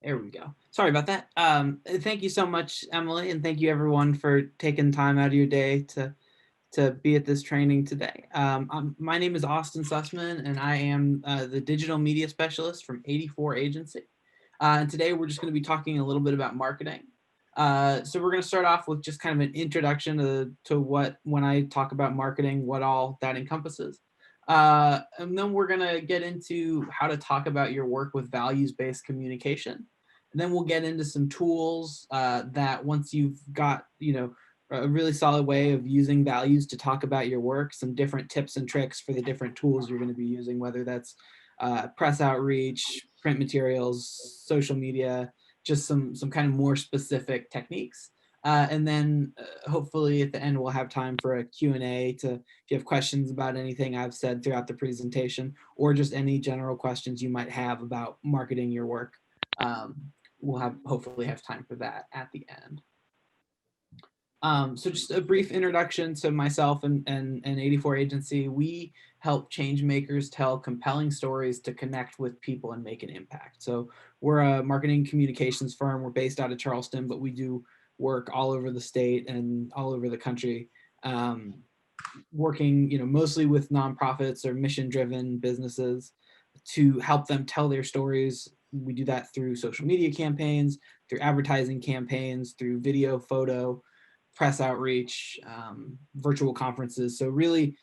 There we go. Sorry about that. Thank you so much, Emily, and thank you everyone for taking time out of your day to be at this training today. My name is Austin Susman, and I am the digital media specialist from 84 Agency. And today we're just going to be talking a little bit about marketing. So we're going to start off with just kind of an introduction to what, when I talk about marketing, what all that encompasses. And then we're going to get into how to talk about your work with values-based communication. And then we'll get into some tools that once you've got, a really solid way of using values to talk about your work, some different tips and tricks for the different tools you're going to be using, whether that's press outreach, print materials, social media, just some kind of more specific techniques. And then hopefully at the end we'll have time for a Q&A to, if you have questions about anything I've said throughout the presentation, or just any general questions you might have about marketing your work. We'll hopefully have time for that at the end. So just a brief introduction to myself and 84 Agency. We help change makers tell compelling stories to connect with people and make an impact. So we're a marketing communications firm. We're based out of Charleston, but we do work all over the state and all over the country, working mostly with nonprofits or mission-driven businesses to help them tell their stories. We do that through social media campaigns, through advertising campaigns, through video, photo, press outreach, virtual conferences. So really,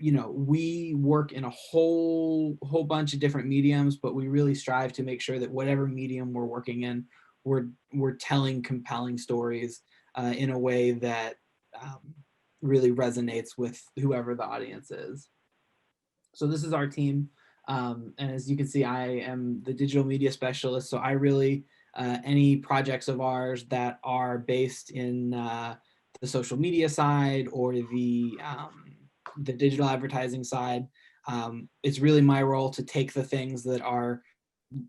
we work in a whole bunch of different mediums, but we really strive to make sure that whatever medium we're working in, we're telling compelling stories in a way that really resonates with whoever the audience is. So this is our team. And as you can see, I am the digital media specialist. So I really, any projects of ours that are based in the social media side or the digital advertising side, it's really my role to take the things that our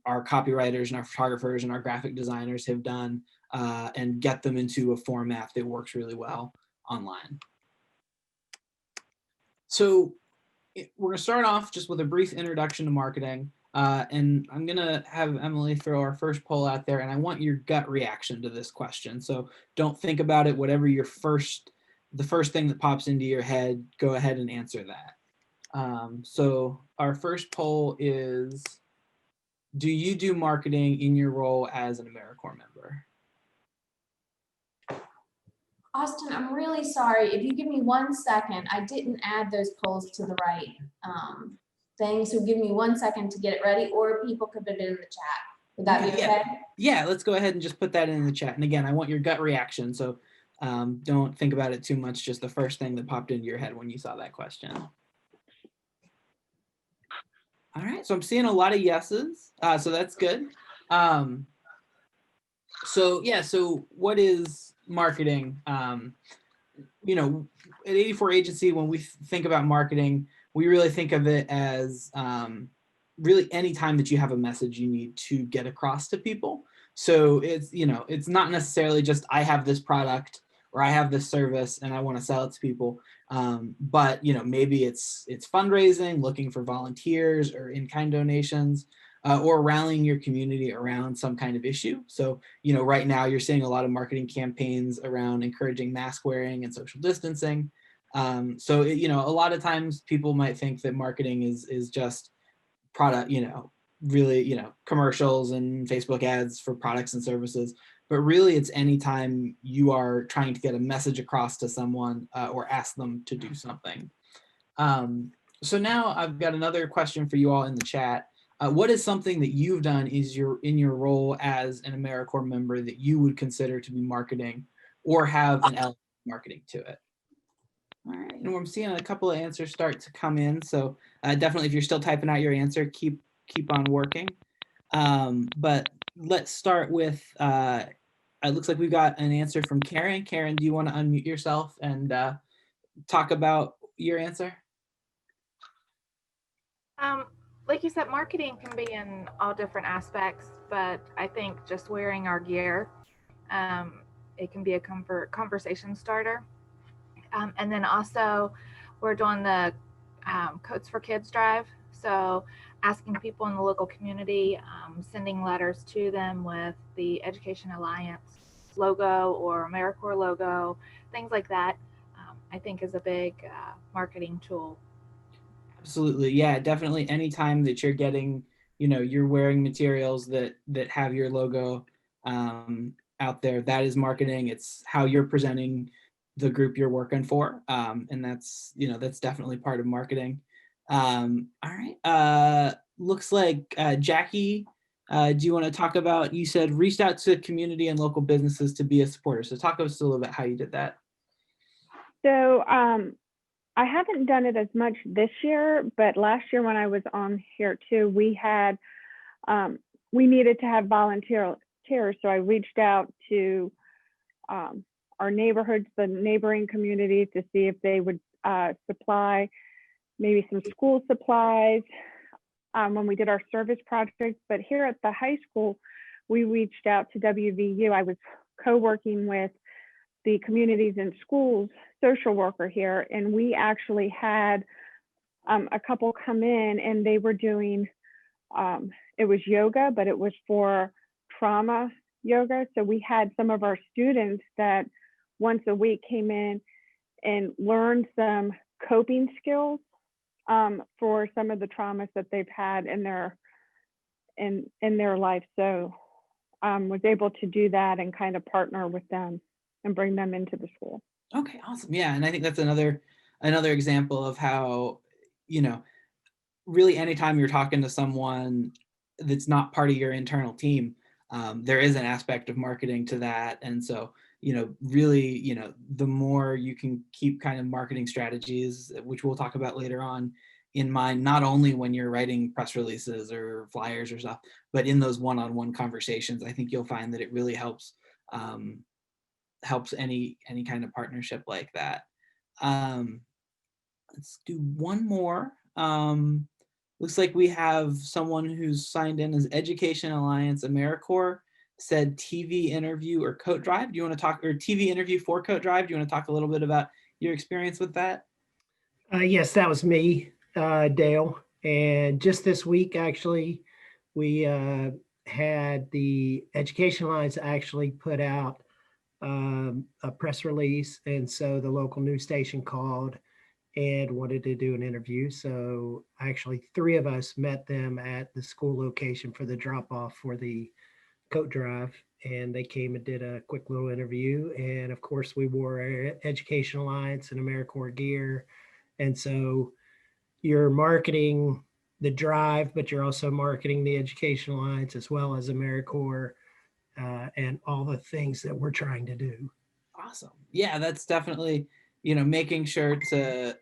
copywriters and our photographers and our graphic designers have done and get them into a format that works really well online. So we're going to start off just with a brief introduction to marketing. And I'm going to have Emily throw our first poll out there, and I want your gut reaction to this question. So don't think about it. Whatever the first thing that pops into your head, go ahead and answer that. So our first poll is, do you do marketing in your role as an AmeriCorps member? Austin, I'm really sorry. If you give me 1 second, I didn't add those polls to the right thing. So give me 1 second to get it ready, or people could put it in the chat. Would that be okay? Yeah, let's go ahead and just put that in the chat. And again, I want your gut reaction. So don't think about it too much. Just the first thing that popped into your head when you saw that question. All right, so I'm seeing a lot of yeses. So that's good. So yeah, so what is marketing? At 84 Agency, when we think about marketing, we really think of it as really any time that you have a message you need to get across to people. So it's not necessarily just I have this product or I have this service and I want to sell it to people. But maybe it's fundraising, looking for volunteers or in-kind donations, or rallying your community around some kind of issue. So, right now you're seeing a lot of marketing campaigns around encouraging mask wearing and social distancing. So, a lot of times people might think that marketing is just product, really, commercials and Facebook ads for products and services. But really, it's anytime you are trying to get a message across to someone or ask them to do something. So now I've got another question for you all in the chat. What is something that you've done in your role as an AmeriCorps member that you would consider to be marketing or have an element of marketing to it? All right, and I'm seeing a couple of answers start to come in. So definitely, if you're still typing out your answer, keep on working. But let's start with, it looks like we've got an answer from Karen. Karen, do you want to unmute yourself and talk about your answer? Like you said, marketing can be in all different aspects, but I think just wearing our gear, it can be a conversation starter. And then also we're doing the Coats for Kids drive. So asking people in the local community, sending letters to them with the Education Alliance logo or AmeriCorps logo, things like that, I think is a big marketing tool. Absolutely. Yeah, definitely. Anytime that you're getting, you're wearing materials that have your logo out there, that is marketing. It's how you're presenting the group you're working for. And that's definitely part of marketing. All right. Looks like Jackie, do you want to talk about, you said reached out to community and local businesses to be a supporter. So talk to us a little bit how you did that. So I haven't done it as much this year, but last year when I was on here too, we needed to have volunteers. So I reached out to our neighborhoods, the neighboring communities, to see if they would supply maybe some school supplies when we did our service project. But here at the high school, we reached out to WVU. I was co-working with the Communities in Schools social worker here, and we actually had a couple come in, and they were doing it was yoga, but it was for trauma yoga. So we had some of our students that once a week came in and learned some coping skills for some of the traumas that they've had in their life. So was able to do that and kind of partner with them and bring them into the school. Okay, awesome. Yeah, and I think that's another example of how, really anytime you're talking to someone that's not part of your internal team, there is an aspect of marketing to that. And so, really, the more you can keep kind of marketing strategies, which we'll talk about later on, in mind, not only when you're writing press releases or flyers or stuff, but in those one-on-one conversations, I think you'll find that it really helps any kind of partnership like that. Let's do one more. Looks like we have someone who's signed in as Education Alliance AmeriCorps, said TV interview or coat drive. Do you want to talk, or TV interview for coat drive? Do you want to talk a little bit about your experience with that? Yes, that was me, Dale. And just this week, actually, we had the Education Alliance actually put out a press release. And so the local news station called and wanted to do an interview. So actually 3 of us met them at the school location for the drop off for the coat drive. And they came and did a quick little interview. And of course, we wore our Education Alliance and AmeriCorps gear. And so you're marketing the drive, but you're also marketing the Education Alliance as well as AmeriCorps and all the things that we're trying to do. Awesome. Yeah, that's definitely, making sure to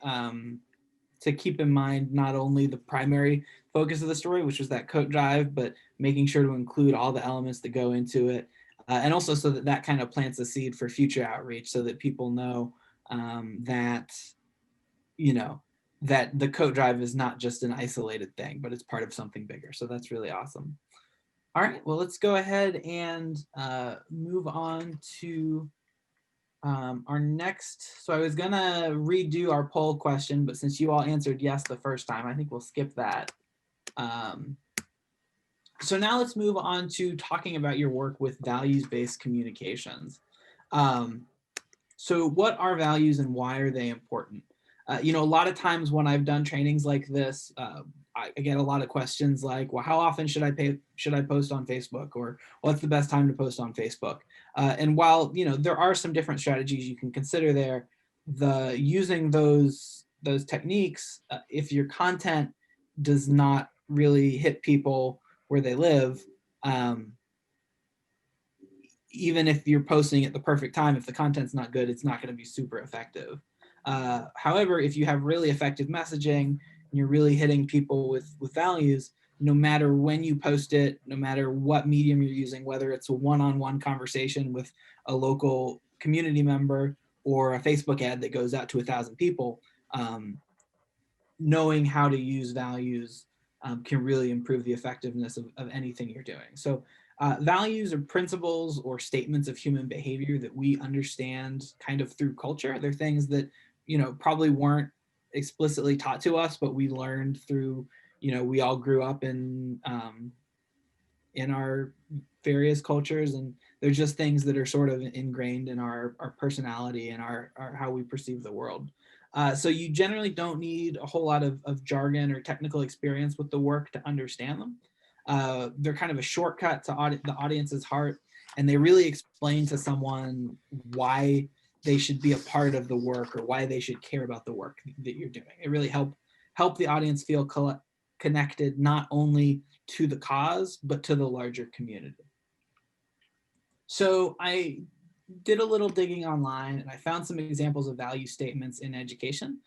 keep in mind not only the primary focus of the story, which was that coat drive, but making sure to include all the elements that go into it. And also so that kind of plants a seed for future outreach so that people know that, that the coat drive is not just an isolated thing, but it's part of something bigger. So that's really awesome. All right, well, let's go ahead and move on to our next. So I was gonna redo our poll question, but since you all answered yes the first time, I think we'll skip that. So now let's move on to talking about your work with values-based communications. So what are values and why are they important? A lot of times when I've done trainings like this, I get a lot of questions like, well, how often should I post on Facebook, or what's the best time to post on Facebook? And while, there are some different strategies you can consider there, using those techniques, if your content does not really hit people where they live, even if you're posting at the perfect time, if the content's not good, it's not going to be super effective. However, if you have really effective messaging and you're really hitting people with values, no matter when you post it, no matter what medium you're using, whether it's a one-on-one conversation with a local community member or a Facebook ad that goes out to 1,000 people, knowing how to use values can really improve the effectiveness of anything you're doing. So values are principles or statements of human behavior that we understand kind of through culture. They're things that, probably weren't explicitly taught to us, but we learned through, we all grew up in our various cultures, and they're just things that are sort of ingrained in our personality and our how we perceive the world. So you generally don't need a whole lot of jargon or technical experience with the work to understand them. They're kind of a shortcut to the audience's heart, and they really explain to someone why they should be a part of the work or why they should care about the work that you're doing. It really help the audience feel connected not only to the cause, but to the larger community. So I did a little digging online and I found some examples of value statements in education.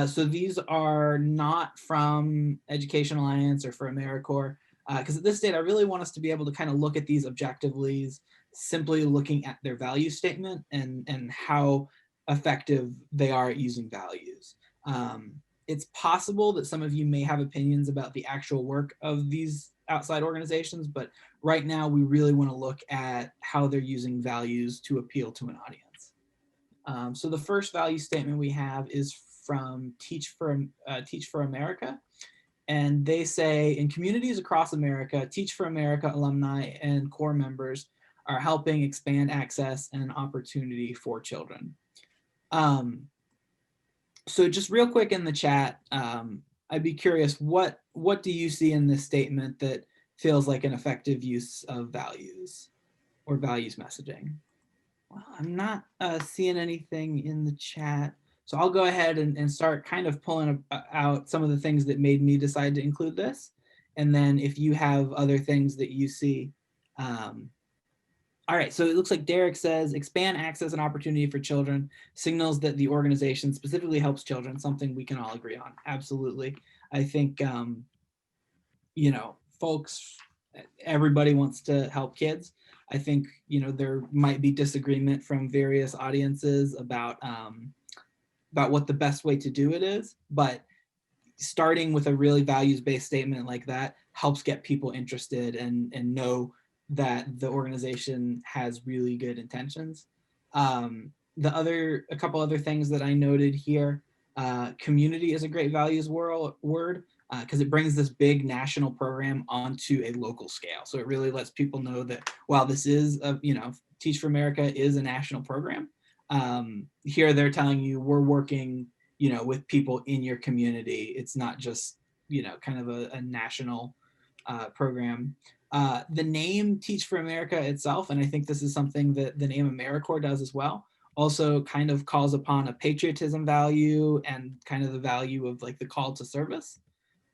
So these are not from Education Alliance or for AmeriCorps, because at this stage, I really want us to be able to kind of look at these objectively, simply looking at their value statement and how effective they are at using values. It's possible that some of you may have opinions about the actual work of these outside organizations, but right now we really want to look at how they're using values to appeal to an audience. So the first value statement we have is from Teach for America. And they say, in communities across America, Teach for America alumni and core members are helping expand access and opportunity for children. So just real quick in the chat, I'd be curious, what do you see in this statement that feels like an effective use of values or values messaging? Well, I'm not seeing anything in the chat. So I'll go ahead and start kind of pulling out some of the things that made me decide to include this. And then if you have other things that you see. All right, so it looks like Derek says, expand access and opportunity for children signals that the organization specifically helps children, something we can all agree on. Absolutely. I think, folks, everybody wants to help kids. I think, there might be disagreement from various audiences about what the best way to do it is, but starting with a really values-based statement like that helps get people interested and know that the organization has really good intentions. A couple other things that I noted here, community is a great values word because it brings this big national program onto a local scale. So it really lets people know that while this is, Teach for America is a national program, here they're telling you we're working, with people in your community. It's not just, kind of a national program. The name Teach for America itself, and I think this is something that the name AmeriCorps does as well, also kind of calls upon a patriotism value and kind of the value of like the call to service.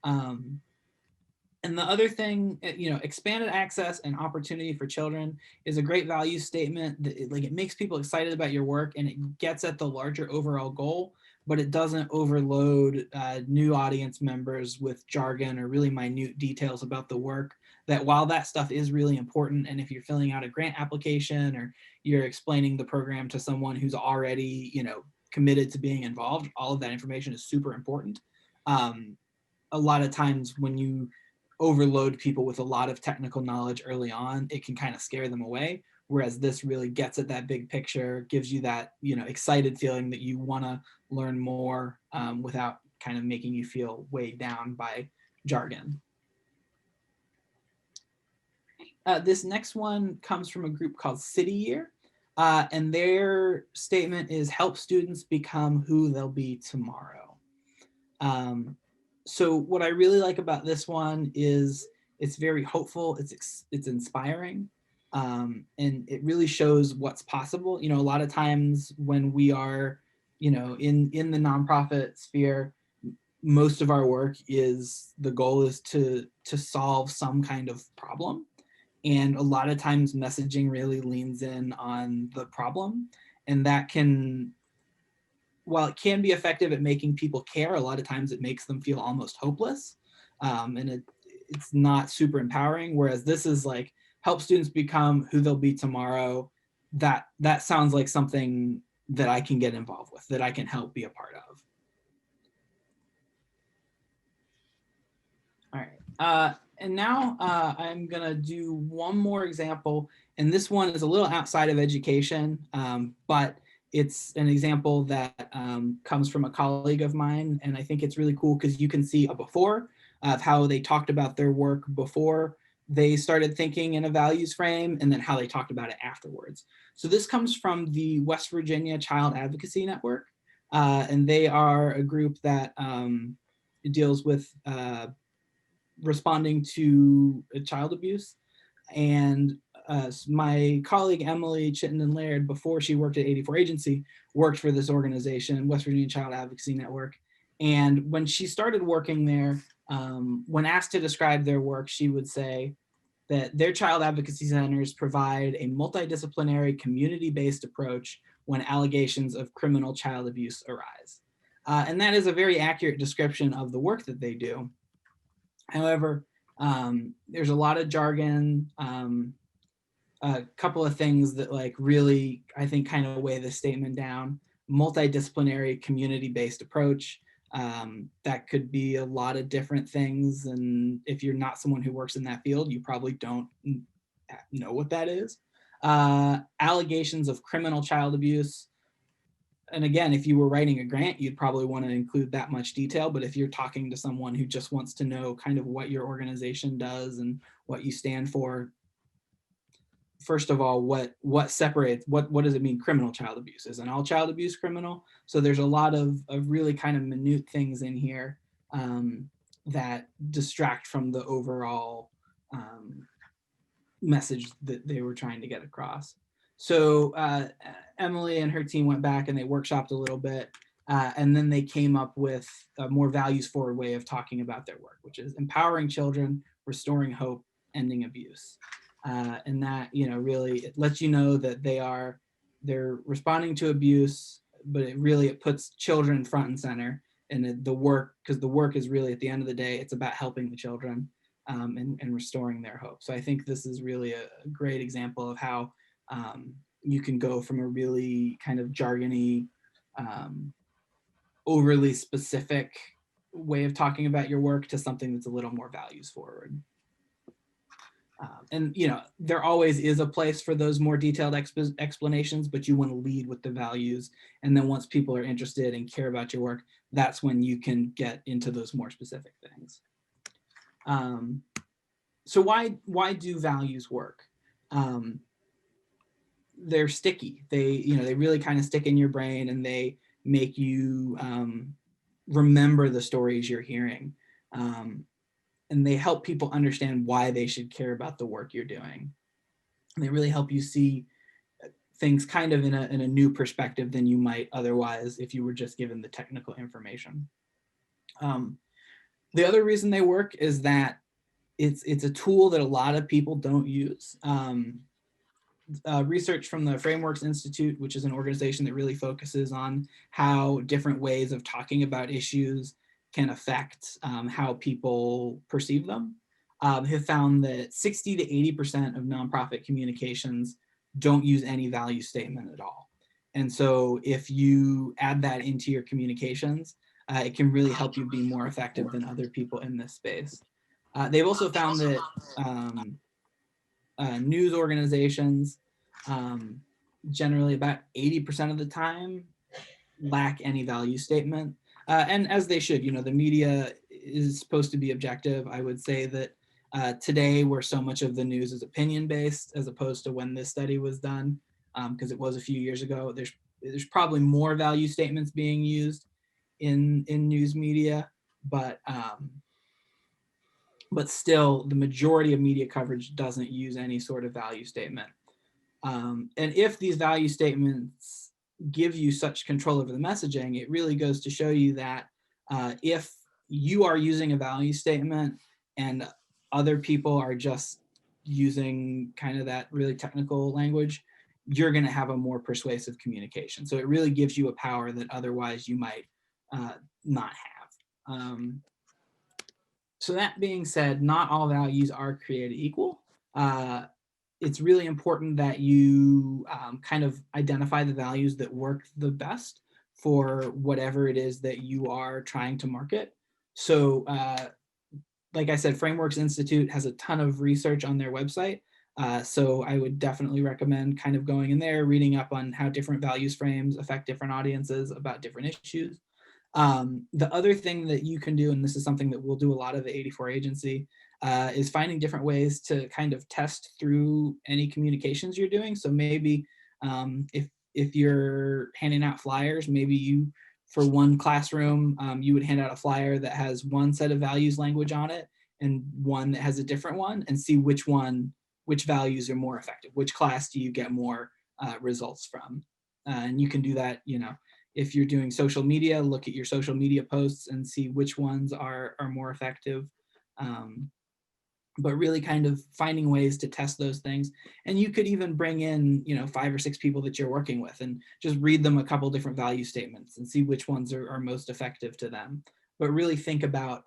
And the other thing, expanded access and opportunity for children is a great value statement that it makes people excited about your work and it gets at the larger overall goal, but it doesn't overload new audience members with jargon or really minute details about the work. That while that stuff is really important, and if you're filling out a grant application or you're explaining the program to someone who's already, committed to being involved, all of that information is super important. A lot of times when you overload people with a lot of technical knowledge early on, it can kind of scare them away. Whereas this really gets at that big picture, gives you that, excited feeling that you want to learn more without kind of making you feel weighed down by jargon. This next one comes from a group called City Year, and their statement is help students become who they'll be tomorrow. So what I really like about this one is it's very hopeful, it's inspiring, and it really shows what's possible. A lot of times when we are, in the nonprofit sphere, most of our work is the goal is to solve some kind of problem. And a lot of times messaging really leans in on the problem, and that can, while it can be effective at making people care, a lot of times it makes them feel almost hopeless. And it's not super empowering. Whereas this is like, help students become who they'll be tomorrow. That sounds like something that I can get involved with, that I can help be a part of. All right. And now I'm gonna do one more example. And this one is a little outside of education, but it's an example that comes from a colleague of mine, and I think it's really cool because you can see a before of how they talked about their work before they started thinking in a values frame, and then how they talked about it afterwards. So this comes from the West Virginia Child Advocacy Network, and they are a group that deals with responding to child abuse. And my colleague Emily Chittenden-Laird, before she worked at 84 Agency, worked for this organization, West Virginia Child Advocacy Network. And when she started working there, when asked to describe their work, she would say that their child advocacy centers provide a multidisciplinary, community-based approach when allegations of criminal child abuse arise. And that is a very accurate description of the work that they do. However, there's a lot of jargon, a couple of things that like really, I think, kind of weigh this statement down. Multidisciplinary, community-based approach. That could be a lot of different things. And if you're not someone who works in that field, you probably don't know what that is. Allegations of criminal child abuse. And again, if you were writing a grant, you'd probably want to include that much detail. But if you're talking to someone who just wants to know kind of what your organization does and what you stand for, first of all, what separates, what does it mean criminal child abuse? Isn't all child abuse criminal? So there's a lot of really kind of minute things in here that distract from the overall message that they were trying to get across. So Emily and her team went back and they workshopped a little bit, and then they came up with a more values forward way of talking about their work, which is empowering children, restoring hope, ending abuse. And that, really, it lets you know that they're responding to abuse, but it puts children front and center. And the work, because the work is really, at the end of the day, it's about helping the children and restoring their hope. So I think this is really a great example of how you can go from a really kind of jargony, overly specific way of talking about your work to something that's a little more values forward. And there always is a place for those more detailed explanations, but you want to lead with the values. And then once people are interested and care about your work, that's when you can get into those more specific things. So why do values work? They're sticky. They really kind of stick in your brain, and they make you remember the stories you're hearing. And they help people understand why they should care about the work you're doing. And they really help you see things kind of in a new perspective than you might otherwise if you were just given the technical information. The other reason they work is that it's a tool that a lot of people don't use. Research from the Frameworks Institute, which is an organization that really focuses on how different ways of talking about issues can affect how people perceive them, have found that 60 to 80% of nonprofit communications don't use any value statement at all. And so if you add that into your communications, it can really help you be more effective than other people in this space. They've also found that news organizations generally about 80% of the time lack any value statement. And as they should, the media is supposed to be objective. I would say that today, where so much of the news is opinion-based, as opposed to when this study was done, because it was a few years ago, there's probably more value statements being used in news media, but still, the majority of media coverage doesn't use any sort of value statement. And if these value statements give you such control over the messaging, it really goes to show you that if you are using a value statement and other people are just using kind of that really technical language, you're going to have a more persuasive communication. So it really gives you a power that otherwise you might not have. So that being said, not all values are created equal. It's really important that you kind of identify the values that work the best for whatever it is that you are trying to market. So like I said, Frameworks Institute has a ton of research on their website. So I would definitely recommend kind of going in there, reading up on how different values frames affect different audiences about different issues. The other thing that you can do, and this is something that we'll do a lot of the 84 agency, is finding different ways to kind of test through any communications you're doing. So maybe if you're handing out flyers, maybe you, for one classroom, you would hand out a flyer that has one set of values language on it and one that has a different one, and see which values are more effective. Which class do you get more results from? And you can do that, you know, if you're doing social media, look at your social media posts and see which ones are more effective. But really kind of finding ways to test those things. And you could even bring in, you know, 5 or 6 people that you're working with and just read them a couple different value statements and see which ones are most effective to them. But really think about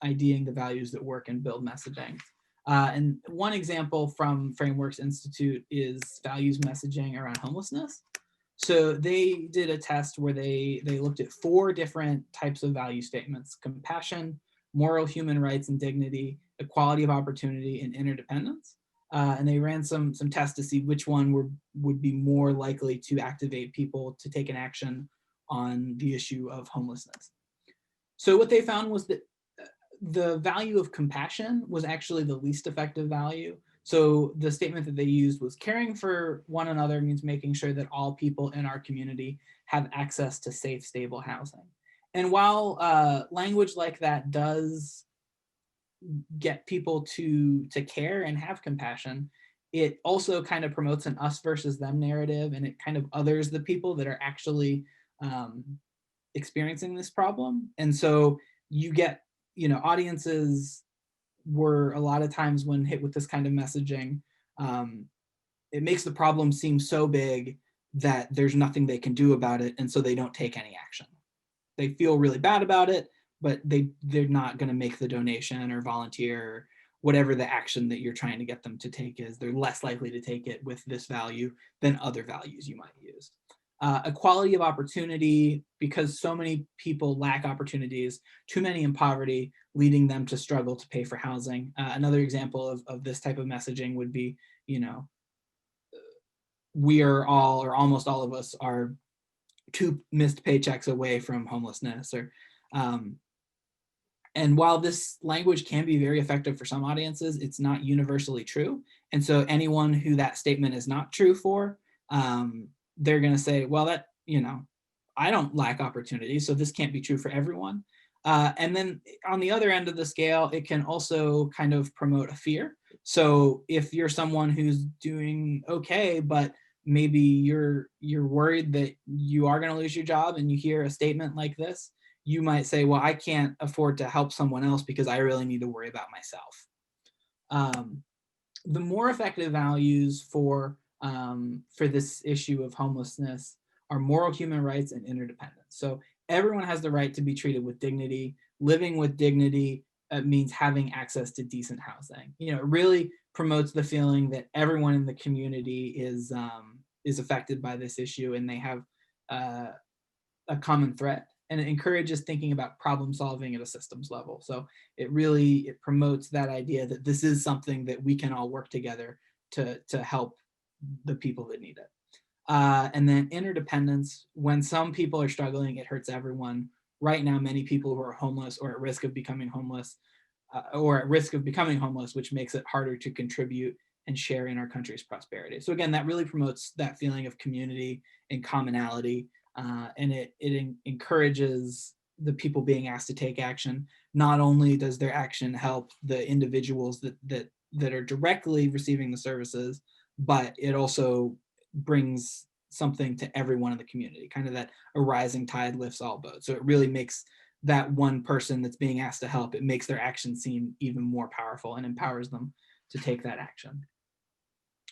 IDing the values that work and build messaging. And one example from Frameworks Institute is values messaging around homelessness. So they did a test where they looked at 4 different types of value statements: compassion, moral human rights and dignity, equality of opportunity, and interdependence. And they ran some tests to see which one would be more likely to activate people to take an action on the issue of homelessness. So what they found was that the value of compassion was actually the least effective value. So the statement that they used was, caring for one another means making sure that all people in our community have access to safe, stable housing. And while language like that does get people to care and have compassion, it also kind of promotes an us versus them narrative, and it kind of others the people that are actually experiencing this problem. And so you get, you know, audiences were a lot of times when hit with this kind of messaging, it makes the problem seem so big that there's nothing they can do about it, and so they don't take any action. They feel really bad about it, but they're not going to make the donation or volunteer or whatever the action that you're trying to get them to take is. They're less likely to take it with this value than other values you might use. Equality of opportunity, because so many people lack opportunities, too many in poverty, leading them to struggle to pay for housing. Another example of this type of messaging would be, you know, we are all, or almost all of us, are 2 missed paychecks away from homelessness. Or and while this language can be very effective for some audiences, it's not universally true. And so anyone who that statement is not true for, they're going to say, well, that, you know, I don't lack opportunity, so this can't be true for everyone. And then on the other end of the scale, it can also kind of promote a fear. So if you're someone who's doing okay, but maybe you're worried that you are going to lose your job, and you hear a statement like this, you might say, well, I can't afford to help someone else because I really need to worry about myself. The more effective values for this issue of homelessness are moral human rights and interdependence. So everyone has the right to be treated with dignity. Living with dignity means having access to decent housing. You know, it really promotes the feeling that everyone in the community is affected by this issue, and they have a common threat. And it encourages thinking about problem solving at a systems level. So it promotes that idea that this is something that we can all work together to help the people that need it. And then interdependence, when some people are struggling, it hurts everyone. Right now, many people who are homeless or at risk of becoming homeless, which makes it harder to contribute and share in our country's prosperity. So again, that really promotes that feeling of community and commonality. And it encourages the people being asked to take action. Not only does their action help the individuals that are directly receiving the services, but it also brings something to everyone in the community, kind of that a rising tide lifts all boats. So it really makes that one person that's being asked to help, it makes their action seem even more powerful and empowers them to take that action.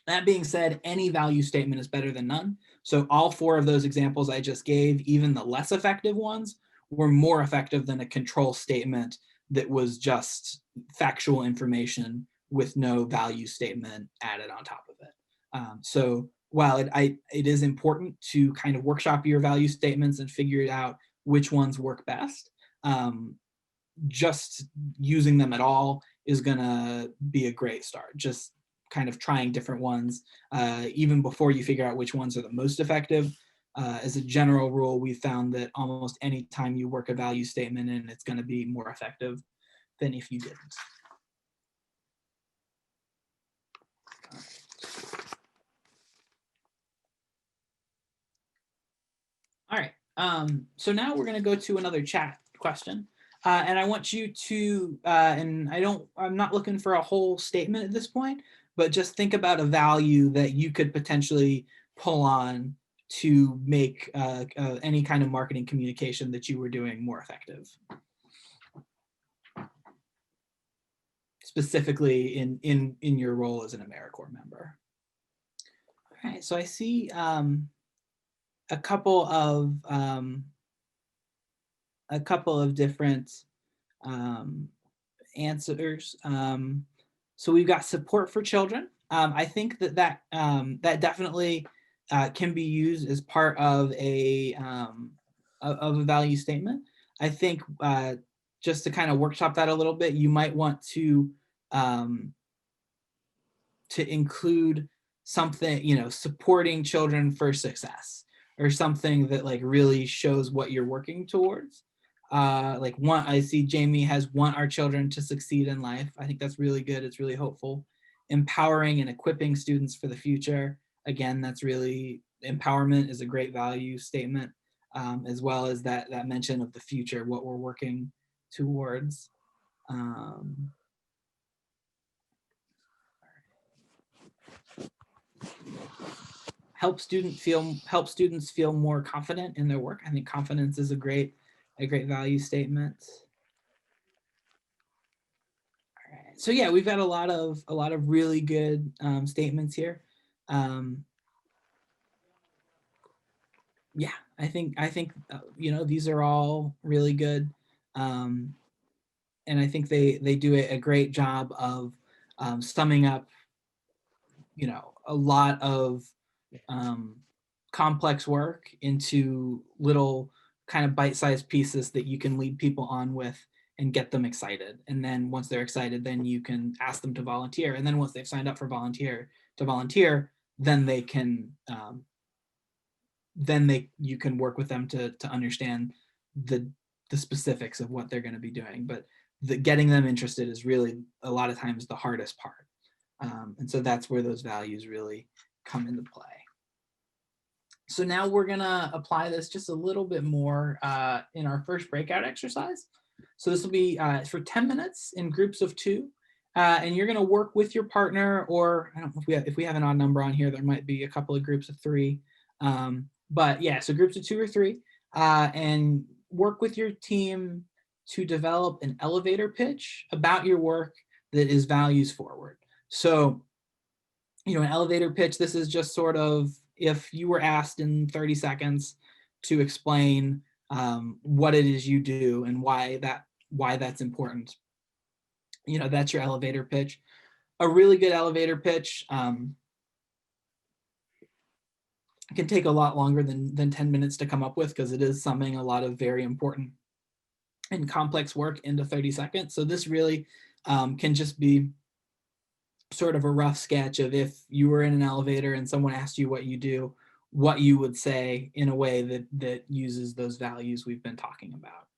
That being said, any value statement is better than none. So all 4 of those examples I just gave, even the less effective ones, were more effective than a control statement that was just factual information with no value statement added on top of it. So while it is important to kind of workshop your value statements and figure out which ones work best, just using them at all is going to be a great start. Just kind of trying different ones, even before you figure out which ones are the most effective, as a general rule, we found that almost any time you work a value statement in, it's going to be more effective than if you didn't. All right, so now we're going to go to another chat question. And I want you to, and I'm not looking for a whole statement at this point, but just think about a value that you could potentially pull on to make any kind of marketing communication that you were doing more effective. Specifically in your role as an AmeriCorps member. All right, so I see a couple of different answers. So we've got support for children. I think that definitely can be used as part of a value statement. I think just to kind of workshop that a little bit, you might want to include something, supporting children for success, or something that like really shows what you're working towards. Like I see Jamie has want our children to succeed in life. I think that's really good. It's really hopeful. Empowering and equipping students for the future. Again, that's really, empowerment is a great value statement, as well as that mention of the future, what we're working towards. Help students feel more confident in their work. I think confidence is a great value statement. All right. So yeah, we've got a lot of really good statements here. Yeah, I think these are all really good, and I think they do a great job of summing up a lot of complex work into little kind of bite-sized pieces that you can lead people on with and get them excited. And then once they're excited, then you can ask them to volunteer. And then once they've signed up for volunteer, then they can you can work with them to understand the specifics of what they're going to be doing. But getting them interested is really a lot of times the hardest part. And so that's where those values really come into play. So now we're gonna apply this just a little bit more in our first breakout exercise. So this will be for 10 minutes in groups of 2. And you're gonna work with your partner, or I don't know if we have an odd number on here, there might be a couple of groups of 3. But yeah, so groups of 2 or 3, and work with your team to develop an elevator pitch about your work that is values forward. So, an elevator pitch, this is just sort of, if you were asked in 30 seconds to explain what it is you do and why that's important, that's your elevator pitch. A really good elevator pitch can take a lot longer than 10 minutes to come up with, because it is summing a lot of very important and complex work into 30 seconds. So this really can just be sort of a rough sketch of, if you were in an elevator and someone asked you what you do, what you would say in a way that uses those values we've been talking about.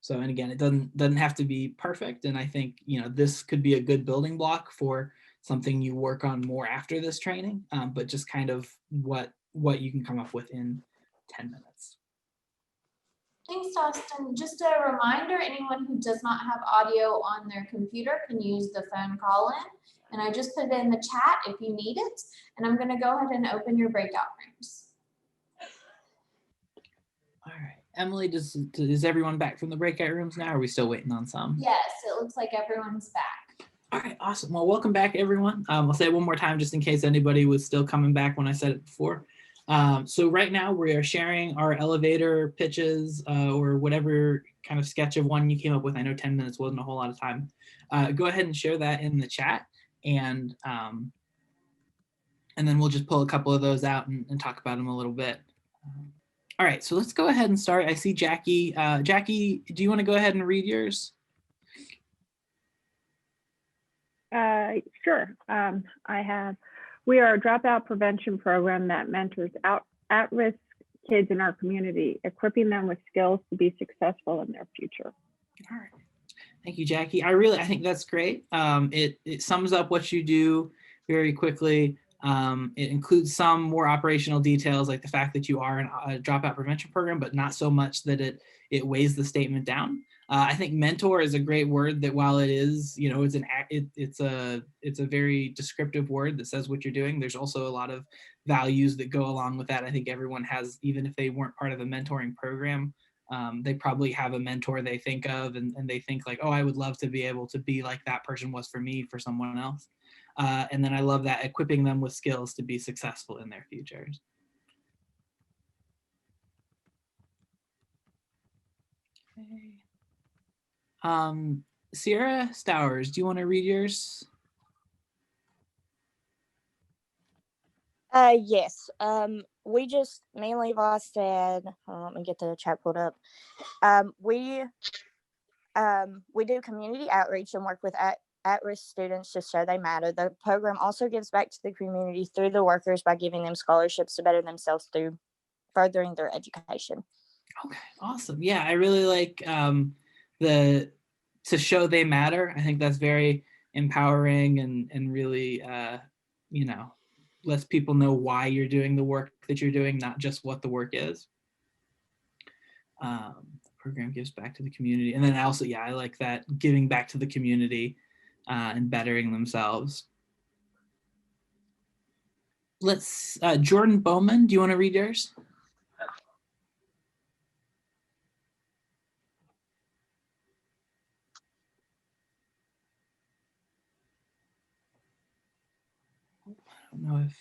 So, and again, it doesn't have to be perfect. And I think, this could be a good building block for something you work on more after this training, but just kind of what you can come up with in 10 minutes. Thanks, Austin. Just a reminder, anyone who does not have audio on their computer can use the phone call-in. And I just put it in the chat if you need it. And I'm going to go ahead and open your breakout rooms. All right. Emily, is everyone back from the breakout rooms now? Or are we still waiting on some? Yes, it looks like everyone's back. All right, awesome. Well, welcome back, everyone. I'll say it one more time just in case anybody was still coming back when I said it before. So right now we are sharing our elevator pitches, or whatever kind of sketch of one you came up with. I know 10 minutes wasn't a whole lot of time. Go ahead and share that in the chat, and then we'll just pull a couple of those out and talk about them a little bit. All right, so let's go ahead and start. I see Jackie. Jackie, do you want to go ahead and read yours? Sure. We are a dropout prevention program that mentors at-risk kids in our community, equipping them with skills to be successful in their future. All right. Thank you, Jackie. I think that's great. It sums up what you do very quickly. It includes some more operational details, like the fact that you are in a dropout prevention program, but not so much that it weighs the statement down. I think mentor is a great word that, while it is, you know, it's a very descriptive word that says what you're doing. There's also a lot of values that go along with that. I think everyone has, even if they weren't part of a mentoring program, they probably have a mentor they think of, and they think like, oh, I would love to be able to be like that person was for me, for someone else. And then I love that, equipping them with skills to be successful in their futures. Okay. Sierra Stowers, do you want to read yours? Yes. We just, me and Levi said, let me get the chat pulled up. We do community outreach and work with at-risk students to show they matter. The program also gives back to the community through the workers by giving them scholarships to better themselves through furthering their education. Okay, awesome. Yeah, I really like to show they matter. I think that's very empowering and really, you know, lets people know why you're doing the work that you're doing, not just what the work is. The program gives back to the community. And then also, yeah, I like that, giving back to the community and bettering themselves. Let's, Jordan Bowman, do you want to read yours? I don't know if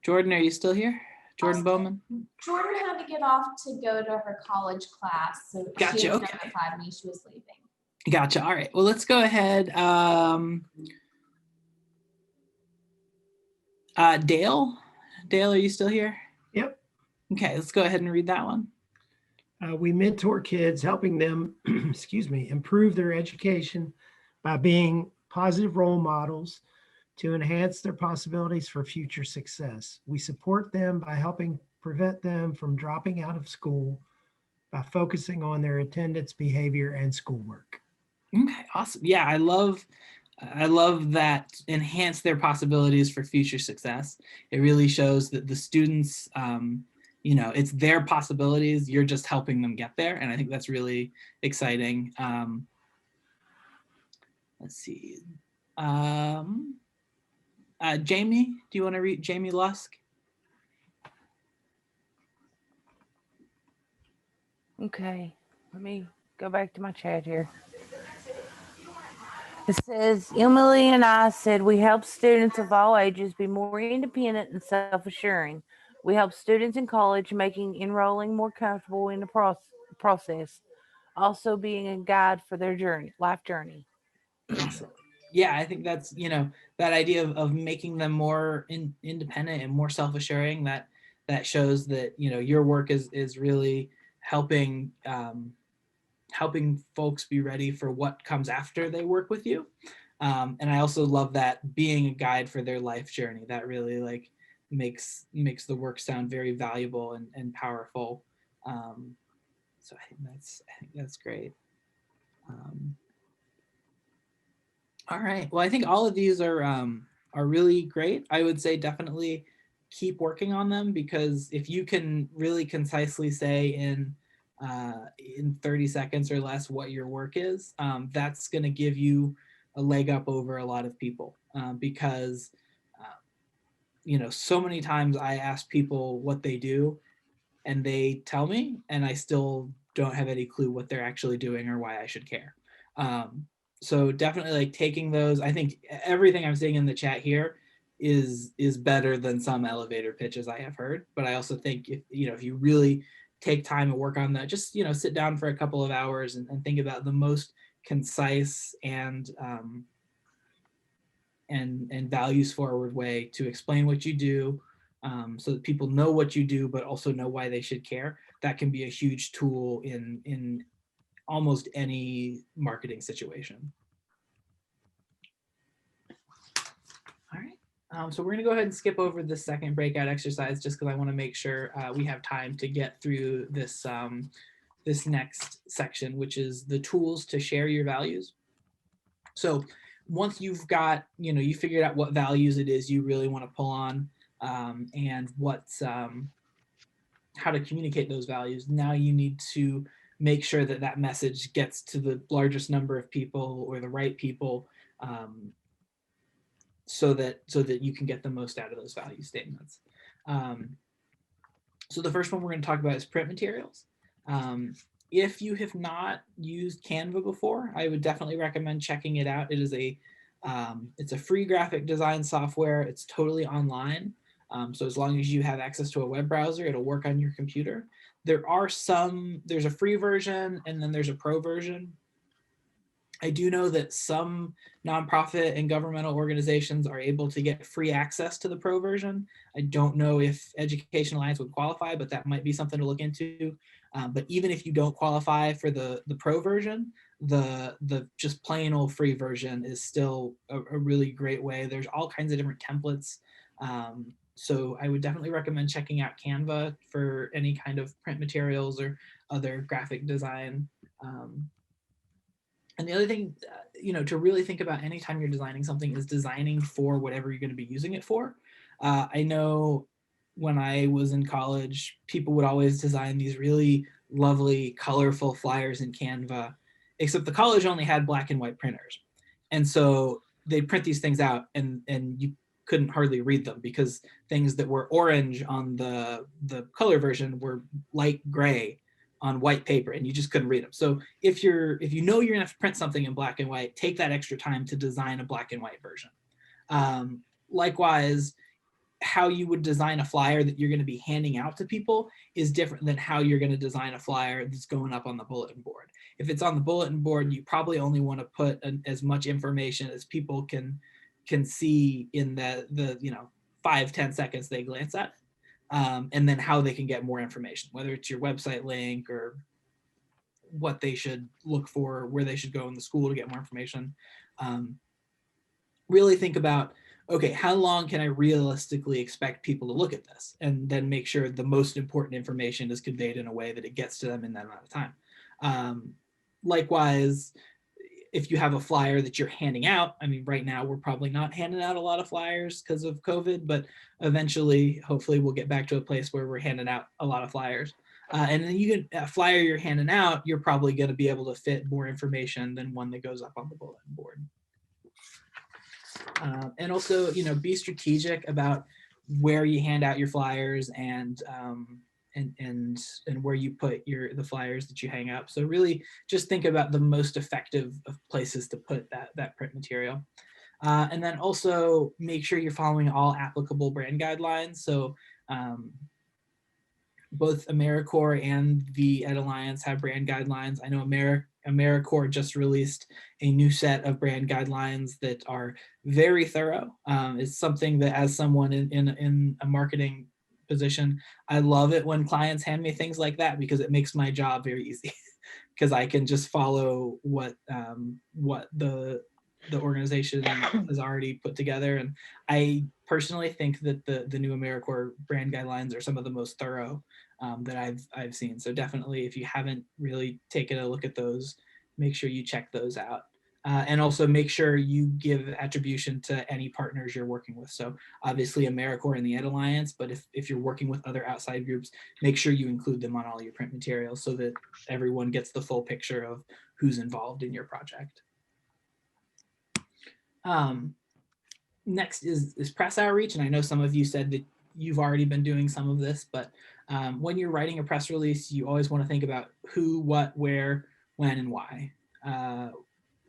Jordan, are you still here? Jordan Bowman? Jordan had to get off to go to her college class, so Gotcha, she had okay. notified me she was leaving. Gotcha. All right. Well, let's go ahead. Dale? Dale, are you still here? Yep. Okay, let's go ahead and read that one. We mentor kids, helping them, excuse me, improve their education by being positive role models to enhance their possibilities for future success. We support them by helping prevent them from dropping out of school by focusing on their attendance, behavior, and schoolwork. Okay, awesome. Yeah, I love that, enhance their possibilities for future success. It really shows that the students, you know, it's their possibilities, you're just helping them get there. And I think that's really exciting. Let's see. Jamie, do you want to read Jamie Lusk? Okay, let me go back to my chat here. It says, Emily and I said we help students of all ages be more independent and self-assuring. We help students in college making enrolling more comfortable in the process, also being a guide for their life journey. Awesome. Yeah, I think that's, you know, that idea of making them more independent and more self-assuring, that shows that, you know, your work is really helping helping folks be ready for what comes after they work with you. And I also love that, being a guide for their life journey. That really like makes the work sound very valuable and powerful. So I think that's great. All right. Well, I think all of these are really great. I would say definitely keep working on them, because if you can really concisely say in 30 seconds or less what your work is, that's going to give you a leg up over a lot of people, because you know, so many times I ask people what they do and they tell me, and I still don't have any clue what they're actually doing or why I should care. So definitely like taking those. I think everything I'm seeing in the chat here is better than some elevator pitches I have heard. But I also think if you really take time and work on that, just, you know, sit down for a couple of hours and think about the most concise and values forward way to explain what you do, so that people know what you do, but also know why they should care. That can be a huge tool in almost any marketing situation. So we're gonna go ahead and skip over the second breakout exercise just because I want to make sure we have time to get through this this next section, which is the tools to share your values. So once you've got, you figured out what values it is you really want to pull on, and what's how to communicate those values, now you need to make sure that that message gets to the largest number of people or the right people, so that you can get the most out of those value statements. So the first one we're going to talk about is print materials. If you have not used Canva before, I would definitely recommend checking it out. It is it's a free graphic design software. It's totally online. So as long as you have access to a web browser, it'll work on your computer. There's a free version and then there's a pro version. I do know that some nonprofit and governmental organizations are able to get free access to the pro version. I don't know if Education Alliance would qualify, but that might be something to look into. But even if you don't qualify for the pro version, the just plain old free version is still a really great way. There's all kinds of different templates. So I would definitely recommend checking out Canva for any kind of print materials or other graphic design. And the other thing, to really think about anytime you're designing something is designing for whatever you're going to be using it for. I know when I was in college, people would always design these really lovely, colorful flyers in Canva, except the college only had black and white printers. And so they print these things out and you couldn't hardly read them because things that were orange on the color version were light gray on white paper and you just couldn't read them. So if you know you're gonna have to print something in black and white, take that extra time to design a black and white version. Likewise, how you would design a flyer that you're gonna be handing out to people is different than how you're gonna design a flyer that's going up on the bulletin board. If it's on the bulletin board, you probably only wanna put as much information as people can see in the 5-10 seconds they glance at. And then how they can get more information, whether it's your website link or what they should look for, where they should go in the school to get more information. Really think about, okay, how long can I realistically expect people to look at this? And then make sure the most important information is conveyed in a way that it gets to them in that amount of time. Likewise, if you have a flyer that you're handing out, I mean, right now we're probably not handing out a lot of flyers because of COVID, but eventually, hopefully we'll get back to a place where we're handing out a lot of flyers. And then a flyer you're handing out, you're probably going to be able to fit more information than one that goes up on the bulletin board. And also, be strategic about where you hand out your flyers and where you put the flyers that you hang up. So really just think about the most effective of places to put that print material. And then also make sure you're following all applicable brand guidelines. So both AmeriCorps and the Ed Alliance have brand guidelines. I know AmeriCorps just released a new set of brand guidelines that are very thorough. It's something that, as someone in a marketing position, I love it when clients hand me things like that because it makes my job very easy because I can just follow what the organization has already put together. And I personally think that the new AmeriCorps brand guidelines are some of the most thorough that I've seen. So definitely, if you haven't really taken a look at those, make sure you check those out. And also make sure you give attribution to any partners you're working with. So obviously AmeriCorps and the Ed Alliance, but if you're working with other outside groups, make sure you include them on all your print materials so that everyone gets the full picture of who's involved in your project. Next is press outreach. And I know some of you said that you've already been doing some of this, but when you're writing a press release, you always want to think about who, what, where, when, and why.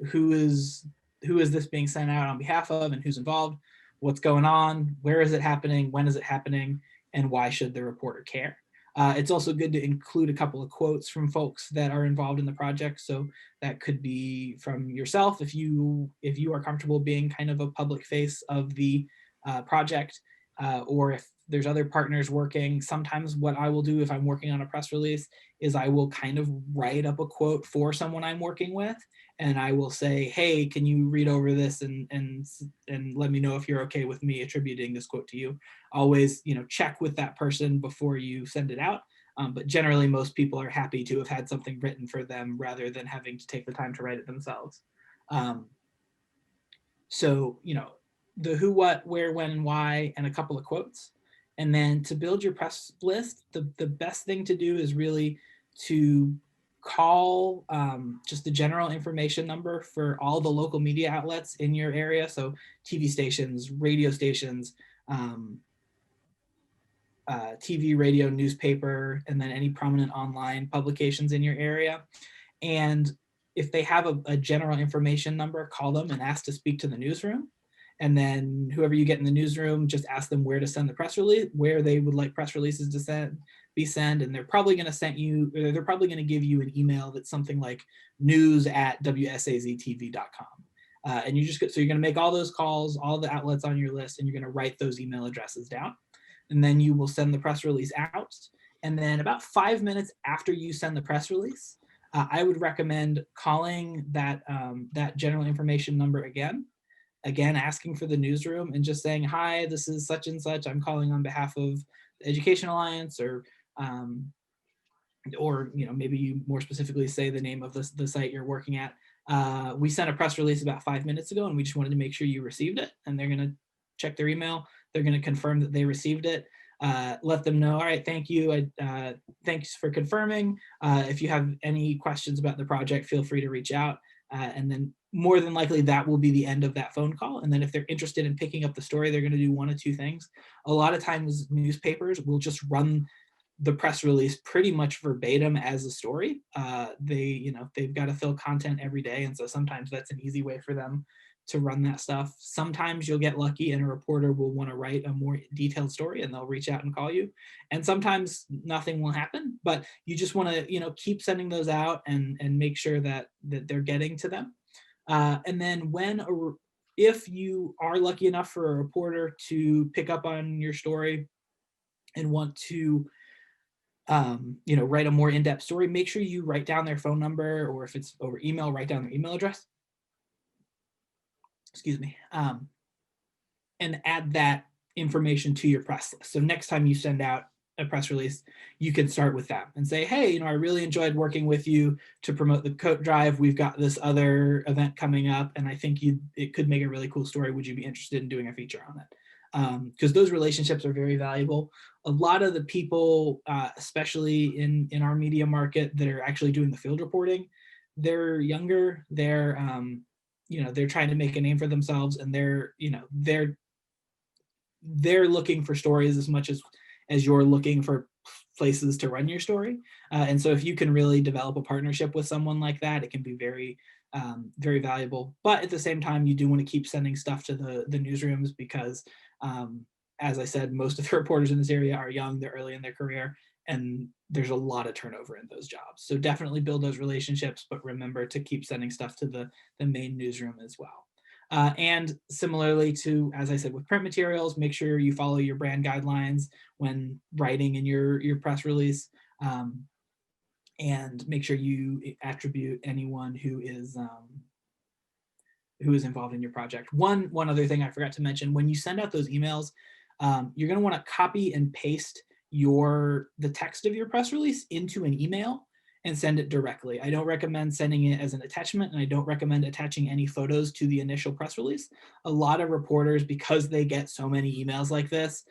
Who is this being sent out on behalf of and who's involved, what's going on, where is it happening, when is it happening, and why should the reporter care? It's also good to include a couple of quotes from folks that are involved in the project. So that could be from yourself if you are comfortable being kind of a public face of the project, or if there's other partners working. Sometimes what I will do if I'm working on a press release is I will kind of write up a quote for someone I'm working with and I will say, hey, can you read over this and let me know if you're okay with me attributing this quote to you. Always, check with that person before you send it out. But generally, most people are happy to have had something written for them rather than having to take the time to write it themselves. So, the who, what, where, when, and why, and a couple of quotes. And then to build your press list, the best thing to do is really to call just the general information number for all the local media outlets in your area. So TV stations, radio stations, TV, radio, newspaper, and then any prominent online publications in your area. And if they have a general information number, call them and ask to speak to the newsroom. And then whoever you get in the newsroom, just ask them where to send the press release, where they would like press releases to be sent. And they're probably going to they're probably going to give you an email that's something like news@wsaztv.com. And so you're going to make all those calls, all the outlets on your list, and you're going to write those email addresses down. And then you will send the press release out. And then about 5 minutes after you send the press release, I would recommend calling that general information number again, asking for the newsroom and just saying, hi, this is such and such. I'm calling on behalf of the Education Alliance, or maybe you more specifically say the name of the site you're working at. We sent a press release about 5 minutes ago, and we just wanted to make sure you received it. And they're going to check their email. They're going to confirm that they received it. Let them know, all right, thank you. Thanks for confirming. If you have any questions about the project, feel free to reach out. And then more than likely that will be the end of that phone call. And then if they're interested in picking up the story, they're going to do one of two things. A lot of times newspapers will just run the press release pretty much verbatim as a story. They've got to fill content every day. And so sometimes that's an easy way for them to run that stuff. Sometimes you'll get lucky and a reporter will want to write a more detailed story and they'll reach out and call you. And sometimes nothing will happen, but you just want to, keep sending those out and make sure that they're getting to them. And then if you are lucky enough for a reporter to pick up on your story and want to write a more in-depth story, make sure you write down their phone number, or if it's over email, write down their email address. Excuse me. And add that information to your press list. So next time you send out a press release, you can start with that and say, hey, I really enjoyed working with you to promote the coat drive. We've got this other event coming up, and I think it could make a really cool story. Would you be interested in doing a feature on it? Because those relationships are very valuable. A lot of the people, especially in our media market, that are actually doing the field reporting, they're younger. They're trying to make a name for themselves, and they're looking for stories as much as you're looking for places to run your story. And so if you can really develop a partnership with someone like that, it can be very, very valuable. But at the same time, you do want to keep sending stuff to the newsrooms because, as I said, most of the reporters in this area are young, they're early in their career, and there's a lot of turnover in those jobs. So definitely build those relationships, but remember to keep sending stuff to the main newsroom as well. And similarly to, as I said, with print materials, make sure you follow your brand guidelines when writing in your press release, and make sure you attribute anyone who is involved in your project. One other thing I forgot to mention, when you send out those emails, you're going to want to copy and paste the text of your press release into an email and send it directly. I don't recommend sending it as an attachment, and I don't recommend attaching any photos to the initial press release. A lot of reporters, because they get so many emails like this,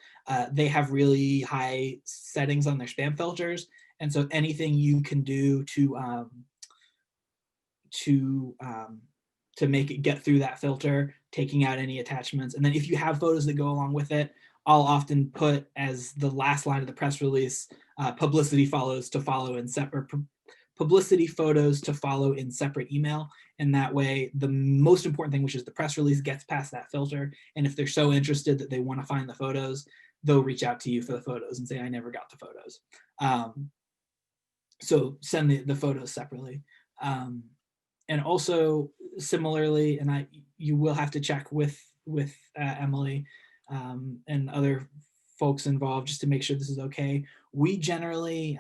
they have really high settings on their spam filters. And so anything you can do to make it get through that filter, taking out any attachments. And then if you have photos that go along with it, I'll often put as the last line of the press release, publicity photos to follow in separate email. And that way, the most important thing, which is the press release, gets past that filter. And if they're so interested that they want to find the photos, they'll reach out to you for the photos and say, I never got the photos. So send the photos separately. And also similarly, and you will have to check with Emily and other folks involved just to make sure this is okay. We generally,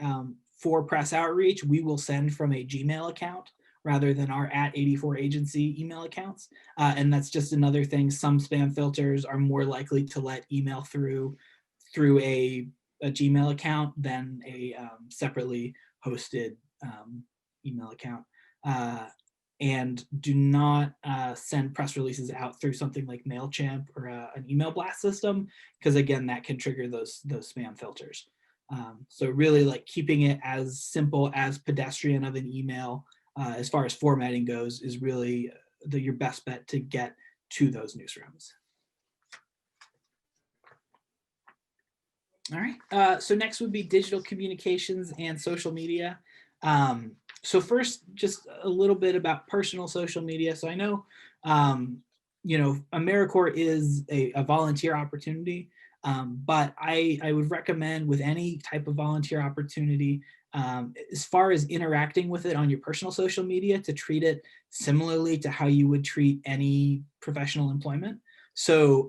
for press outreach, we will send from a Gmail account rather than our @84 agency email accounts. And that's just another thing. Some spam filters are more likely to let email through a Gmail account than a separately hosted email account. And do not send press releases out through something like MailChimp or an email blast system, because again, that can trigger those spam filters. So really, like, keeping it as simple as pedestrian of an email as far as formatting goes is really your best bet to get to those newsrooms. All right, so next would be digital communications and social media. So first, just a little bit about personal social media. So I know, AmeriCorps is a volunteer opportunity, but I would recommend with any type of volunteer opportunity, as far as interacting with it on your personal social media, to treat it similarly to how you would treat any professional employment. So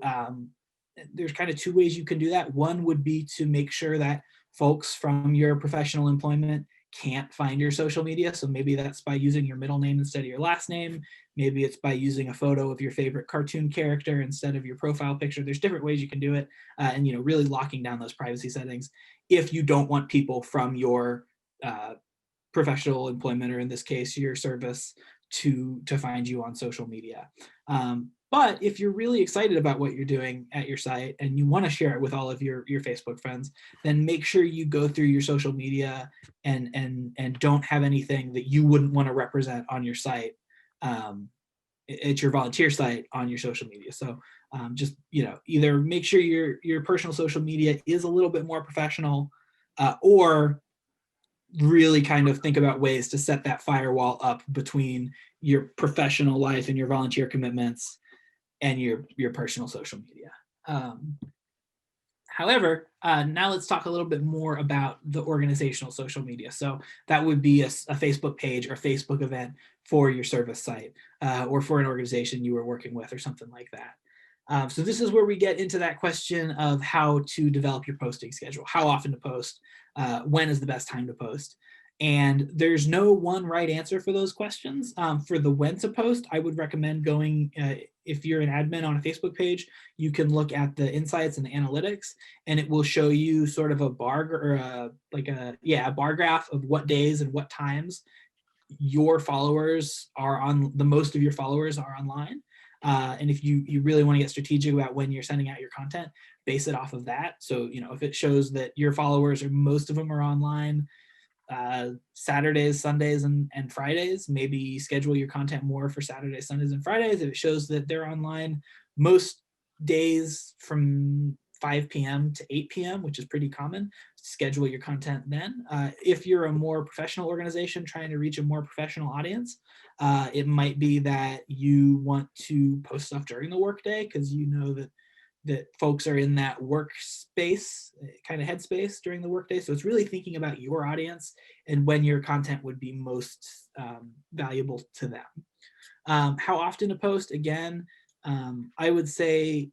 there's kind of two ways you can do that. One would be to make sure that folks from your professional employment can't find your social media. So maybe that's by using your middle name instead of your last name. Maybe it's by using a photo of your favorite cartoon character instead of your profile picture. There's different ways you can do it, and really locking down those privacy settings if you don't want people from your professional employment, or in this case, your service, to find you on social media. But if you're really excited about what you're doing at your site and you want to share it with all of your Facebook friends, then make sure you go through your social media and don't have anything that you wouldn't want to represent on your site, at your volunteer site, on your social media. So just either make sure your personal social media is a little bit more professional, or really kind of think about ways to set that firewall up between your professional life and your volunteer commitments and your personal social media. However, now let's talk a little bit more about the organizational social media. So that would be a Facebook page or Facebook event for your service site, or for an organization you were working with or something like that. So this is where we get into that question of how to develop your posting schedule, how often to post, when is the best time to post. And there's no one right answer for those questions. For the when to post, I would recommend going, if you're an admin on a Facebook page, you can look at the insights and the analytics, and it will show you sort of a bar, or a bar graph of what days and what times your followers are on, the most of your followers are online. And if you really want to get strategic about when you're sending out your content, base it off of that. So, if it shows that your followers, or most of them, are online Saturdays, Sundays, and Fridays, maybe schedule your content more for Saturdays, Sundays, and Fridays. If it shows that they're online most days from 5 p.m. to 8 p.m., which is pretty common, schedule your content then. If you're a more professional organization trying to reach a more professional audience, it might be that you want to post stuff during the workday, because you know that folks are in that workspace kind of headspace during the workday. So it's really thinking about your audience and when your content would be most valuable to them. How often to post? Again, I would say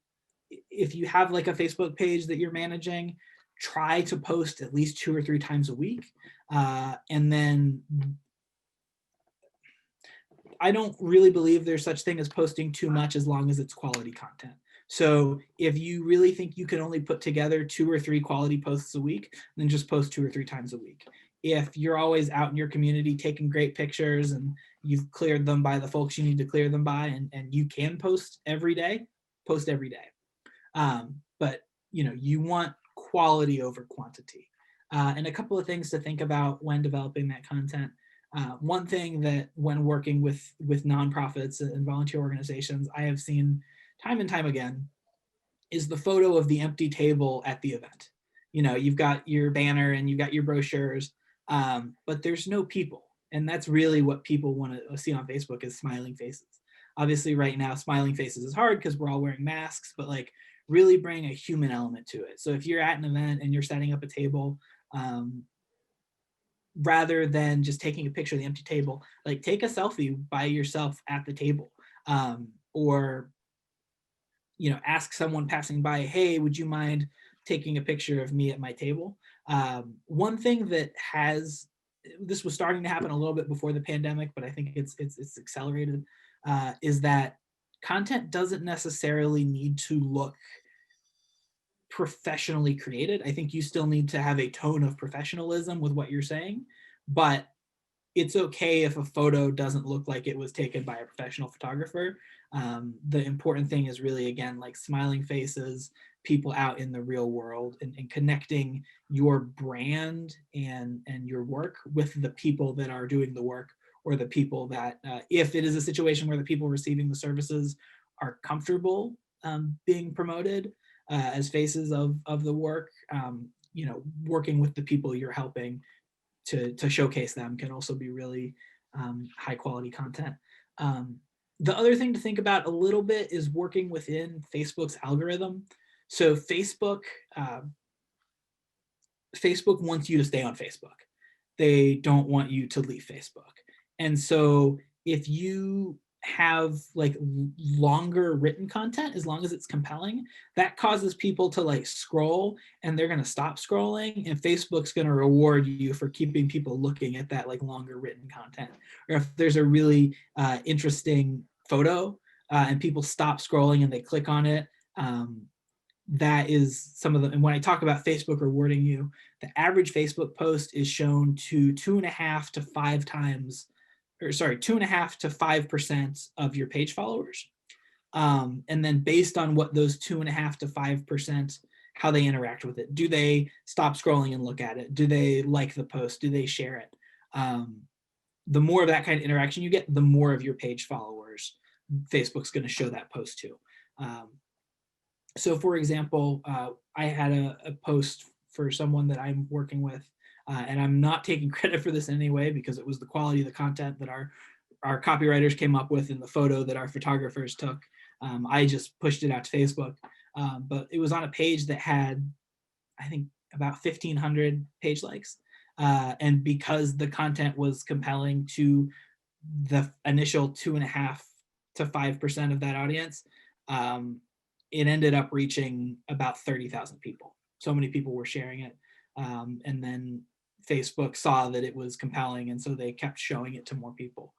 if you have like a Facebook page that you're managing, try to post at least 2 or 3 times a week. And then I don't really believe there's such thing as posting too much as long as it's quality content. So if you really think you can only put together 2 or 3 quality posts a week, then just post 2 or 3 times a week. If you're always out in your community taking great pictures and you've cleared them by the folks you need to clear them by, and you can post every day, post every day. But you want quality over quantity. And a couple of things to think about when developing that content. One thing that when working with nonprofits and volunteer organizations, I have seen time and time again, is the photo of the empty table at the event. You've got your banner and you've got your brochures, but there's no people. And that's really what people want to see on Facebook, is smiling faces. Obviously right now, smiling faces is hard because we're all wearing masks, but like really bring a human element to it. So if you're at an event and you're setting up a table, rather than just taking a picture of the empty table, like take a selfie by yourself at the table, or ask someone passing by, hey, would you mind taking a picture of me at my table? One thing that has this was starting to happen a little bit before the pandemic, but I think it's accelerated, is that content doesn't necessarily need to look professionally created. I think you still need to have a tone of professionalism with what you're saying, but it's okay if a photo doesn't look like it was taken by a professional photographer. The important thing is really, again, like smiling faces, people out in the real world, and connecting your brand and your work with the people that are doing the work, or the people that, if it is a situation where the people receiving the services are comfortable being promoted as faces of the work, you know, working with the people you're helping to showcase them can also be really high quality content. The other thing to think about a little bit is working within Facebook's algorithm. So Facebook wants you to stay on Facebook. They don't want you to leave Facebook. And so if you have like longer written content, as long as it's compelling, that causes people to like scroll, and they're going to stop scrolling, and Facebook's going to reward you for keeping people looking at that like longer written content. Or if there's a really interesting photo and people stop scrolling and they click on it, that is some of the, and when I talk about Facebook rewarding you, the average Facebook post is shown to 2.5 to 5 times, or sorry, 2.5 to 5% of your page followers. And then based on what those 2.5 to 5%, how they interact with it. Do they stop scrolling and look at it? Do they like the post? Do they share it? The more of that kind of interaction you get, the more of your page followers Facebook's going to show that post to. So for example, I had a post for someone that I'm working with, and I'm not taking credit for this in any way, because it was the quality of the content that our copywriters came up with and the photo that our photographers took. I just pushed it out to Facebook, but it was on a page that had, I think, about 1,500 page likes. And because the content was compelling to the initial 2.5 to 5% of that audience, it ended up reaching about 30,000 people. So many people were sharing it. And then Facebook saw that it was compelling, and so they kept showing it to more people.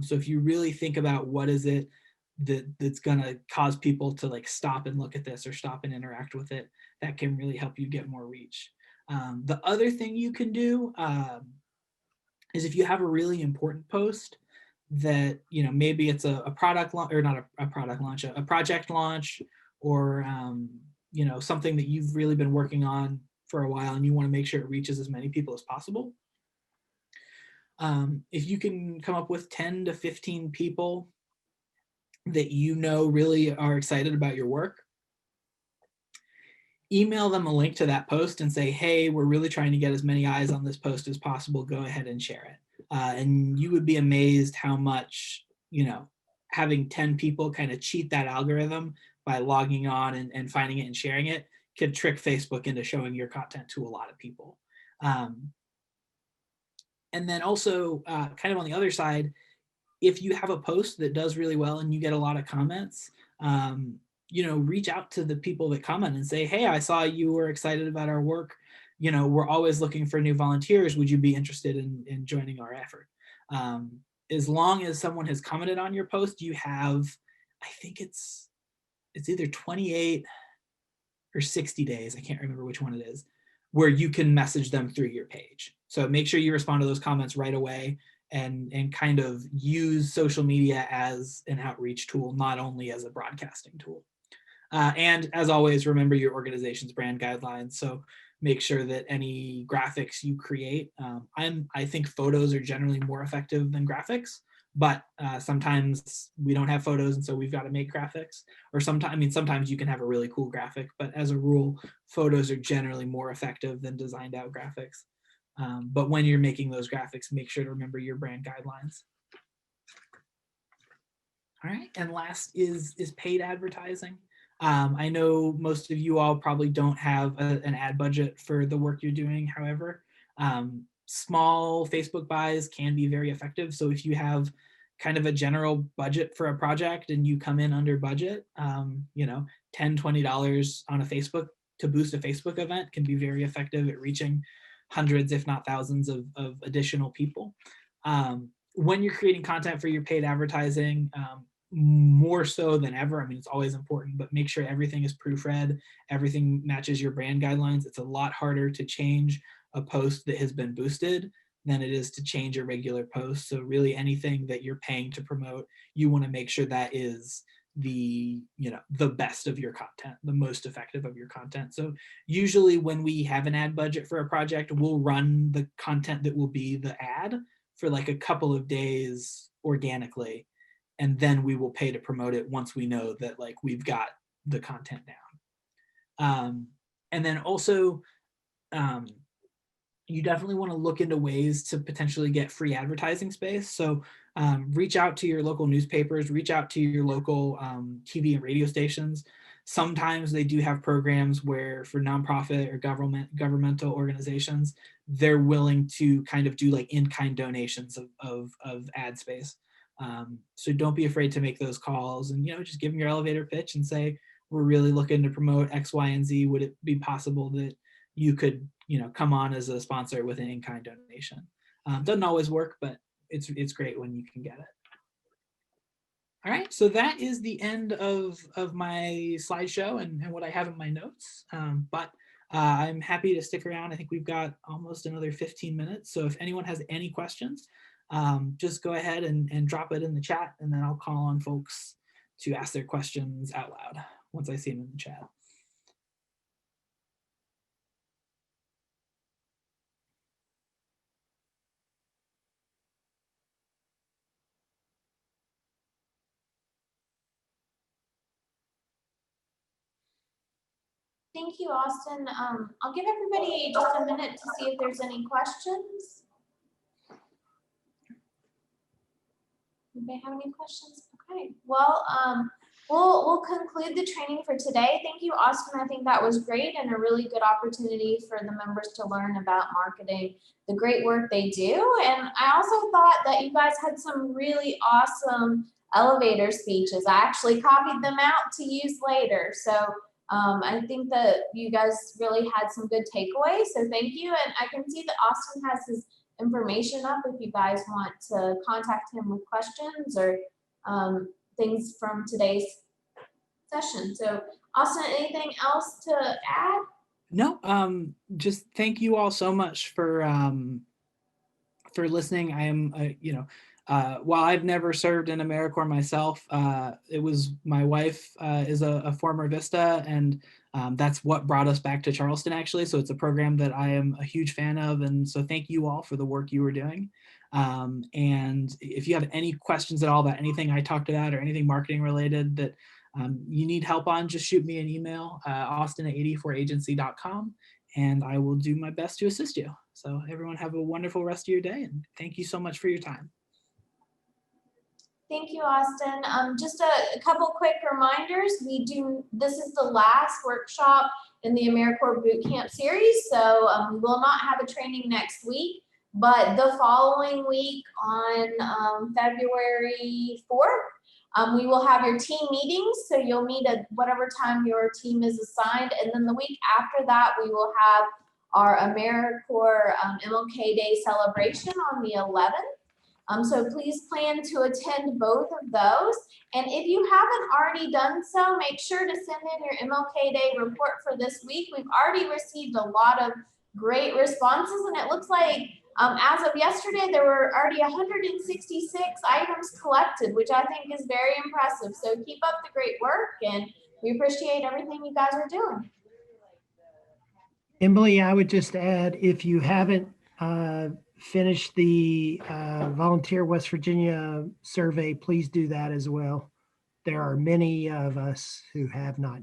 So if you really think about what is it that's gonna cause people to like stop and look at this or stop and interact with it, that can really help you get more reach. The other thing you can do is if you have a really important post that, you know, maybe it's a product launch, or not a product launch, a project launch, or you know, something that you've really been working on for a while and you want to make sure it reaches as many people as possible. If you can come up with 10 to 15 people that you know really are excited about your work, email them a link to that post and say, hey, we're really trying to get as many eyes on this post as possible. Go ahead and share it. And you would be amazed how much, you know, having 10 people kind of cheat that algorithm by logging on and finding it and sharing it could trick Facebook into showing your content to a lot of people. And then also kind of on the other side, if you have a post that does really well and you get a lot of comments, you know, reach out to the people that comment and say, hey, I saw you were excited about our work. You know, we're always looking for new volunteers. Would you be interested in joining our effort? As long as someone has commented on your post, you have, I think it's either 28 or 60 days, I can't remember which one it is, where you can message them through your page. So make sure you respond to those comments right away, and kind of use social media as an outreach tool, not only as a broadcasting tool. And as always, remember your organization's brand guidelines. So make sure that any graphics you create, I think photos are generally more effective than graphics, but sometimes we don't have photos, and so we've got to make graphics. Or sometimes you can have a really cool graphic, but as a rule, photos are generally more effective than designed out graphics. But when you're making those graphics, make sure to remember your brand guidelines. All right, and last is paid advertising. I know most of you all probably don't have an ad budget for the work you're doing. However, small Facebook buys can be very effective. So if you have kind of a general budget for a project and you come in under budget, you know, $10, $20 on a Facebook to boost a Facebook event can be very effective at reaching hundreds, if not thousands of additional people. When you're creating content for your paid advertising, more so than ever, I mean, it's always important, but make sure everything is proofread, everything matches your brand guidelines. It's a lot harder to change a post that has been boosted than it is to change a regular post. So really anything that you're paying to promote, you want to make sure that is the best of your content, the most effective of your content. So usually when we have an ad budget for a project, we'll run the content that will be the ad for like a couple of days organically, and then we will pay to promote it once we know that like we've got the content down. And then also you definitely want to look into ways to potentially get free advertising space. So reach out to your local newspapers, reach out to your local TV and radio stations. Sometimes they do have programs where for nonprofit or governmental organizations, they're willing to kind of do like in-kind donations of ad space. So don't be afraid to make those calls, and just give them your elevator pitch and say, we're really looking to promote X, Y, and Z. Would it be possible that you could come on as a sponsor with an in-kind donation? Doesn't always work, but it's great when you can get it. All right, so that is the end of my slideshow and what I have in my notes. But I'm happy to stick around. I think we've got almost another 15 minutes. So if anyone has any questions, just go ahead and drop it in the chat, and then I'll call on folks to ask their questions out loud once I see them in the chat. Thank you, Austin. I'll give everybody just a minute to see if there's any questions. Anybody have any questions? Okay, well, we'll conclude the training for today. Thank you, Austin. I think that was great and a really good opportunity for the members to learn about marketing, the great work they do. And I also thought that you guys had some really awesome elevator speeches. I actually copied them out to use later. So I think that you guys really had some good takeaways. So thank you. And I can see that Austin has his information up if you guys want to contact him with questions or things from today's session. So Austin, anything else to add? No, just thank you all so much for listening. I am, while I've never served in AmeriCorps myself, it was my wife is a former Vista, and that's what brought us back to Charleston, actually. So it's a program that I am a huge fan of. And so thank you all for the work you were doing. And if you have any questions at all about anything I talked about or anything marketing related that you need help on, just shoot me an email, austin@84agency.com, and I will do my best to assist you. So everyone have a wonderful rest of your day, and thank you so much for your time. Thank you, Austin. Just a couple quick reminders. This is the last workshop in the AmeriCorps Bootcamp series, so we will not have a training next week, but the following week on February 4th, we will have your team meetings, so you'll meet at whatever time your team is assigned, and then the week after that, we will have our AmeriCorps MLK Day celebration on the 11th. So please plan to attend both of those. And if you haven't already done so, make sure to send in your MLK Day report for this week. We've already received a lot of great responses, and it looks like as of yesterday, there were already 166 items collected, which I think is very impressive. So keep up the great work, and we appreciate everything you guys are doing. Emily, I would just add, if you haven't finished the Volunteer West Virginia survey, please do that as well. There are many of us who have not